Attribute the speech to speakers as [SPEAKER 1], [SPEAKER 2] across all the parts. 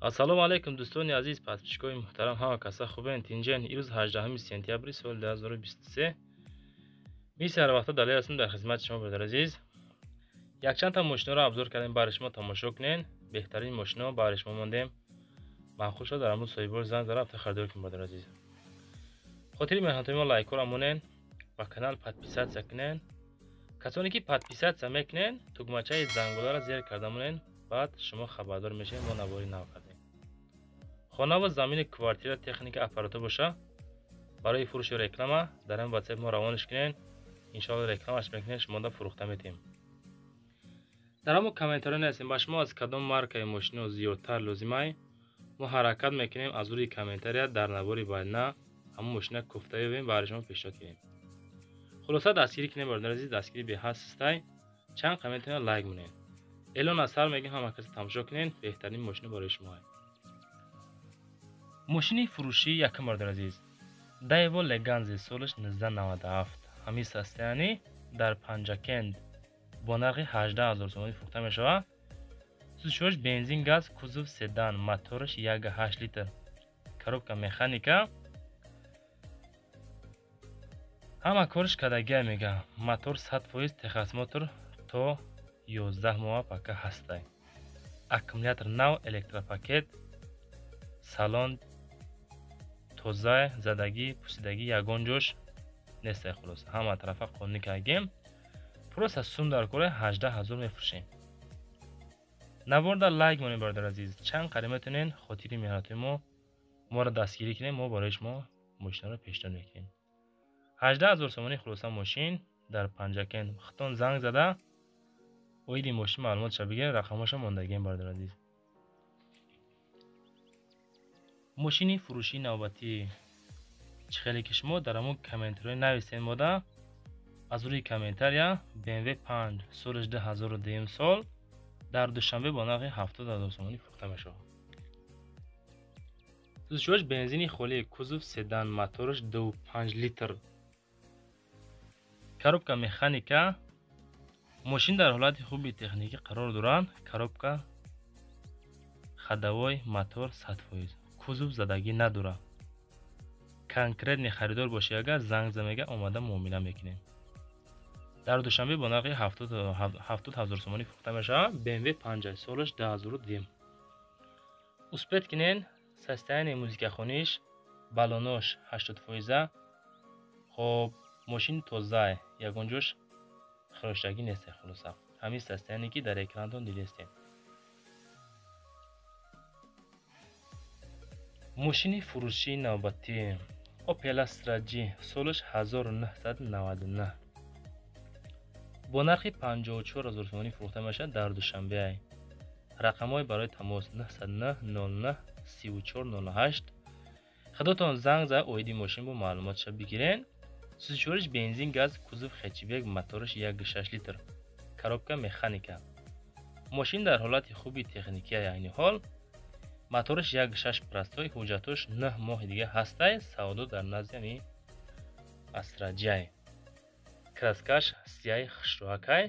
[SPEAKER 1] ассалому алайкум дӯстони азиз, подписчикои муҳтарам, ҳама каса хубен? Тинҷен ирӯз 18 сентябри соли 2023. мисли ҳар вақта далел ҳастам дар хизмати шумо биродар азиз. Якчандта мошинҳоро обзор кардем, бари шумо тамошо кунед. Беҳтарин мошинҳо бари шумо мондем. манқул шуд дар амуд соҳибор зан зада афта харидор кунед биродар азиз. хотири меҳнатои мо лайкҳоро монед ва канал подписатсия кунед. касоне ки подписатсия мекунед, тугмачаи зангуларо зер карда монед, баъд шумо хабардор мешавед мо навори нав кардем. хона ва замини квартира, техника, аппарата боша барои фурӯши реклама дар ин ватсап мо равонаш кунед. иншоалло рекламаш мекунед, шумо да фурӯхта метем. дар ҳамон комментариё нависем ба шумо аз кадом маркаи мошино зиёдтар лозимай. мо ҳаракат мекунем аз рӯи комментария дар навори байна ҳамон мошина куфта бибинем, бари шумо пешниҳод кунем. хулоса дастгирӣ кунем бародар азиз, дастгирӣ беҳаст истай. чанд комментариё лайк монед. эълон аз сар мегӯем, ҳама касе тамошо кунед. беҳтарин мошина барои шумо. мошини фурӯшӣ якум бародар азиз. Daewoo Leganzi солиш 1997. ҳамин состоянӣ дар Панҷакент бо нархи 18000 сомонӣ фурӯхта мешавад. сӯзишвош бензин газ, кузов седан, мотораш 1.8 литр, коробка механика. ҳама кориш кадагия мега. мотор 100%, техас мотор то 11 моҳа пака ҳастай. аккумулятор нав, электропакет, салон тоза, задагӣ, пусидагӣ ягон ҷош нестай. хулоса ҳама тарафа қонунӣ кардем. просто сум дар кора 18000 мефурӯшем. наворда лайк монед бародар азиз. чанд қариб метонен хотири меҳнатои моро дастгирӣ кунем. мо барои шумо мошинаро пешниҳод мекунем. 18000 сомонӣ хулоса мошин дар Панҷакент. хитон занг зада оиди мошин маълумотша бигиред. рақамаша мондагием бародар азиз. мошини фурӯшии навбатӣ чӣ хеле ки шумо дар ҳамон комментариё нависед. мода аз рӯи комментария BMW 5 солиш 2002 сол дар душанбе бо нархи 70000 сомонӣ фурӯхта мешавад. сӯзишвош бензини холӣ, кузов седан, мотораш 2.5 литр, коробка механика. мошин дар ҳолати хуби техникӣ қарор дорад. коробка ходовой, мотор 100%, кузов задагӣ надорад. конкретни харидор бошӣ, агар занг замега омада муомила мекунем. дар душанбе бо нархи 70000 сомонӣ фурӯхта мешавад. BMW 5 солиш 2002. успет кинен состояние музикахониш, балонош 80%. хоб мошин тоза, ягон ҷош хироштагӣ несте. хулоса ҳамин состояние ки дар экранатон дидестем. мошини фурӯшии навбатӣ Opel Astra G солиш 1999 бо нархи 54000 сомонӣ фурӯхта мешавад дар душанбе. рақамҳои барои тамос 909 09 3408. худотон занг за оиди мошин бо маълумотша бигирен. сӯзишвориш бензин газ, кузов хэтчбек, мотораш 1.6 литр, коробка механика. мошин дар ҳолати хуби техникия айни ҳол. мотораш 1.6 простой, ҳуҷҷатош 9 моҳи дига ҳастай. савдо дар назди Astra G. краскаш сияи хушроҳакай.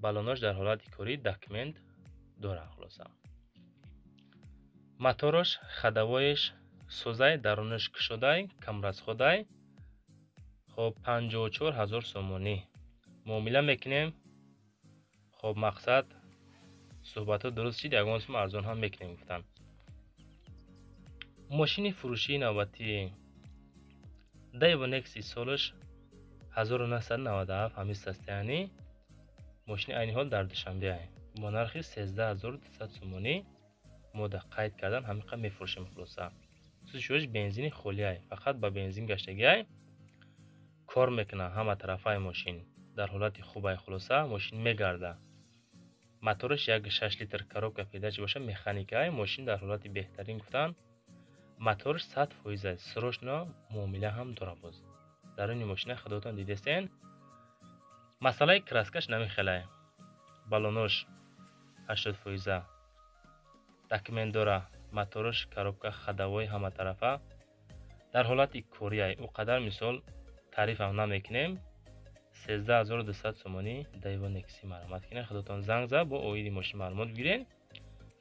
[SPEAKER 1] балонош дар ҳолати корӣ документ дорад. хулоса моторош ходовоеш созай, дарунаш кушодай, камразходай. хоб 54000 сомонӣ муомила мекунем. хоб мақсад суҳбатҳо дуруст шид, ягон сум арзон ҳам мекунем гуфтам. мошини фурӯшии навбатӣ Daewoo Nexi солиш 1997. ҳамин состоянӣ мошини айни ҳол дар душанбе бо нархи 13200 сомонӣ мода қайд кардан ҳамиқа мефурӯшем. хулоса сӯзишвош бензини холиай, фақат ба бензин гаштагиай кор мекунад. ҳама тарафаи мошин дар ҳолати хубай. хулоса мошин мегарда. мотораш 1.6 литр, коробка педачи боша механикай. мошин дар ҳолати беҳтарин гуфтан. мотораш 100%, срочно муомила ҳам дора. боз даруни мошина худотон дидестен. масъалаи краскаш намехелай. балонош 80%, документ дора. мотораш коробка ходовой ҳама тарафа дар ҳолати корияй. ӯ қадар мисол таърифам намекунем. 13200 сомонӣ Daewoo Nexi маромат кинен. худотон занг за бо оиди мошин маълумот бигирен.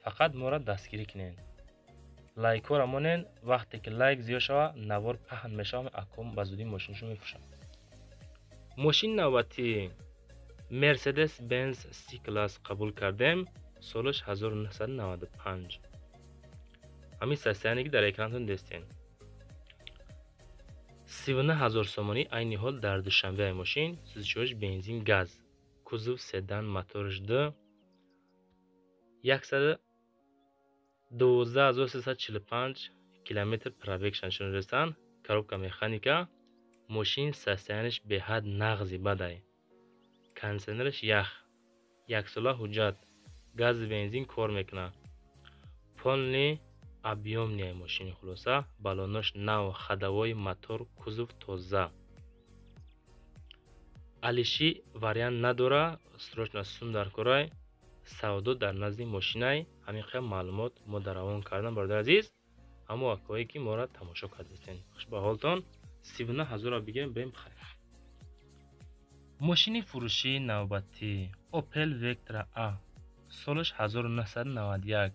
[SPEAKER 1] фақат моро дастгирӣ кинен. لایک ها را مونین. وقتی که لایک زیاد شوه نوار پهن میشه اکم به زودی ماشینشو میفروشم. ماشین نوبتی مرسدس بنز سی کلاس قبول کردیم. سالش 1995. همین سستیانی که در اکرانتون دستین 39,000 سومانی. عین حال در دوشنبه ماشین 34 بنزین گاز کوزوف سدان موتورش ده 112,345 کیلومتر پرویکشن شون رسان. коробка механика. ماشین سستیانش به حد نغزی بدای. کنسنرش یخ. یک ساله حجت. گاز بنزین کار میکنه. полный объем نیای ماشین خلاصه. بالونش نو. خدوای موتور کوزوف تازه. алиши вариант نداره. срочно сум дар корай. سودو در نزد ماشینای. همین خیلی معلومات ما در روان کردن برادر عزیز. اما اکایی که ما را تماشا کردین خوش به حالتان. 39,000 را بگیریم بریم بخریم. ماشین فروشی نوبتی اوپل وکترا ا سالش 1991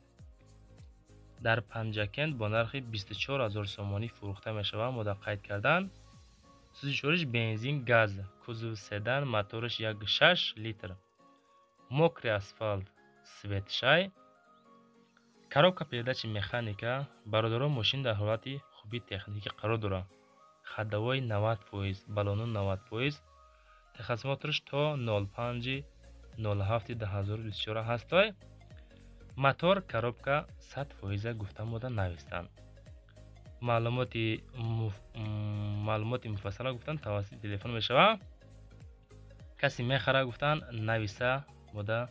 [SPEAKER 1] در پنجکند با نرخ 24,000 سومانی فروخته می شود. مدقید کردن. سوزشورش بنزین گاز کوزوف سدان موتورش 1.6 لیتر. مокрый асфальт светшай. коробка передач механика. бародарон мошин дар ҳолати хуби техникӣ қарор дорад. хаддавои 90%, балону 90%. тахассусмотш то 05/07/2024 ҳастой. мотор коробка 100% гуфта мода навистанд. маълумоти муфассала гуфтан тавассути телефон мешавад. касе мехара гуфтан нависа мода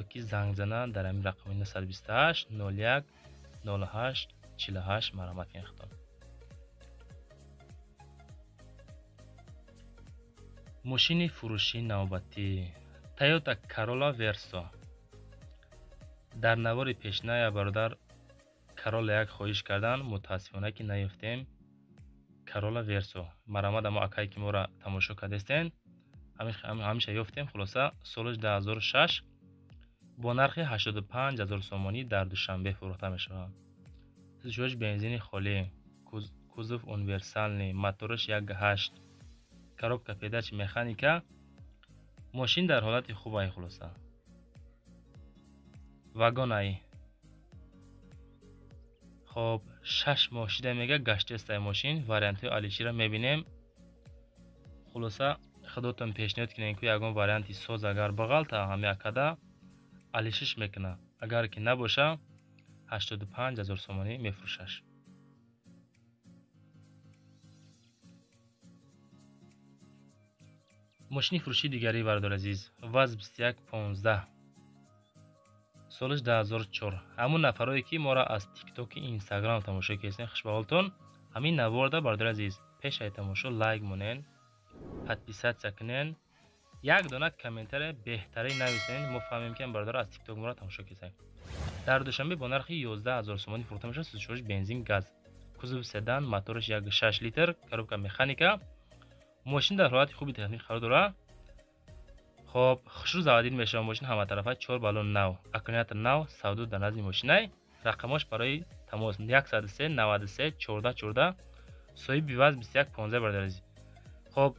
[SPEAKER 1] ёки занг зана дар ҳамин рақами 928 01 08 48 маромат кунед. мошини фурӯшии навбатӣ Toyota Corolla Verso. дар навори пешина бародар Corolla як хоҳиш кардан. мутаассифона ки наёфтем Corolla Verso. маромат амо акае ки моро тамошо кардастен ҳамеша ёфтем. хулоса солаш 2006 бо нархи 85,000 сомонӣ дар душанбе фурӯхта мешавад. сӯзишош бензини холӣ. кузов универсални. мотораш 1.8. коробка передачи механика. мошин дар ҳолати хубай. хулоса вагонай. хоб 6 моҳ шида мега гаштестай мошин. вариантҳои алишира мебинем. хулоса худотон пешниҳод кунед ки ягон варианти соз агар бағалта ҳами акада алишиш мекуна. агар ки набоша 85,000 сомонӣ мефурӯшаш. мошини фурӯшии дигари бародар азиз ВАЗ 2115 солаш 2004. ҳамун нафарое ки моро аз тиктоки инстаграм тамошо карден хушбаҳолтон. ҳамин наворда бародар азиз пешаи тамошо лайк монен, подписатсия кунен, як дона комментария беҳтарин нависен. мо фаҳмем ки бародар аз тикток моро тамошо карден. дар душанбе бо нархи 11,000 сомонӣ фурӯхта мешавад. сӯзишвориш бензин газ кузов седан мотораш 1.6 литр. коробка механика. мошин дар ҳолати хуби техникӣ қарор дорад. хоб хушрӯз авадид мешавад. мошин ҳаматарафа 4 балон нав. аккумулятор нав. савдо дар назди мошинай. рақамош барои тамос 103 93 14 14. соҳиби ВАЗ 2115 бародар азиз. хоб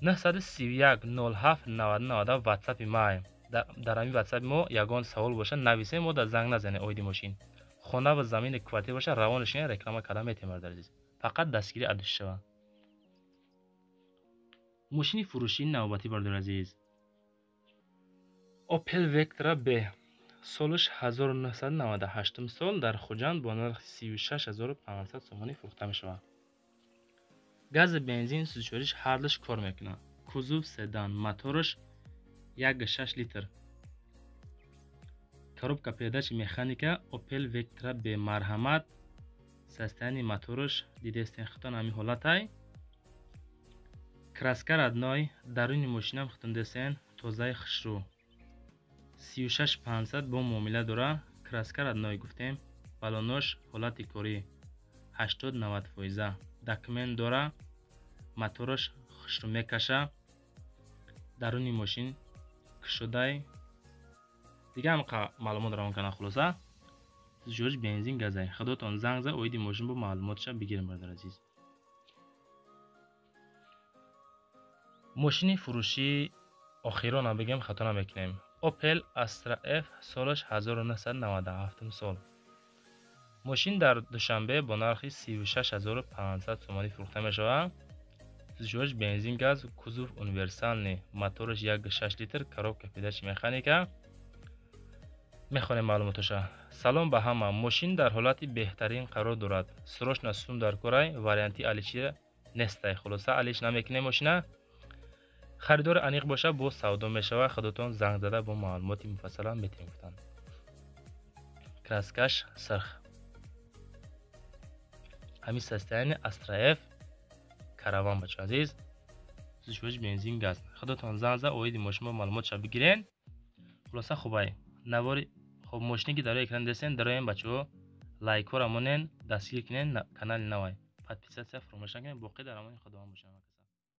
[SPEAKER 1] 931 07 90 ватсапи май. дар ҳамин ватсапи мо ягон савол боша нависем. мо дар занг назане оиди мошин. хона ва замини квартира боша равонашин реклама карда метем бародар азиз. фақат дастгирӣ адуш шавад. мошини фурӯшии навбатӣ бародар азиз Opel Vectra B солаш 1998 сол дар хуҷанд бо нархи 36500 сомонӣ фурӯхта мешавад. гази бензин сӯзишвориш ҳардаш кор мекунад. кузов седан мотораш 1.6 литр. коробка передачи механика Opel Vectra B марҳамат. состоянии мотораш дидестен хитон ҳамин ҳолатай. краска радной. даруни мошинам хитон дестен тозаи хушрӯ. 36500 бо муомила дора. краска радной гуфтем. балонош ҳолати корӣ 80-90%. документ дора. мотораш хушрӯ мекаша. даруни мошин кушодай. дига ҳам маълумот равон кана хулоса. جورج بنزین گازای خودتون زنگ زد اویدی ماشین با معلوماتش بگیریم برادر عزیز. ماشین فروشی آخران بگم خطا نمیکنیم. اوپل استرا اف سالش 1997 سال. ماشین در دوشنبه با نرخ 36500 تومانی فروخته می شود. جورج بنزین گاز کوزوف اونیورسال نی موتورش 1.6 لیتر коробка پیداش مکانیکا. میخوانیم معلوماتش. سلام به همه. ماشین در حالت بهترین قرار دارد. سروش نسوم در کورای واریانتی الیشی نسته. خلاصه الیش نمیکنه ماشین. خریدار انیق باشه با سودا میشوه. خودتون زنگ زده با معلومات مفصل میتونید گفتن. کراسکش سرخ. همین سستین استرا اف کاروان بچه عزیز. جورج بنزین گاز خودتون زنگ زده اویدی ماشین با معلوماتش بگیرین. خلاصه خوبه. نواری خب ماشینی که داره اکران دستین داریم بچه‌ها لایک ها را مونن دستگیر کنین کانال نوای پادپیساتsia فراموش نکنین باقی در امان خدا باشین.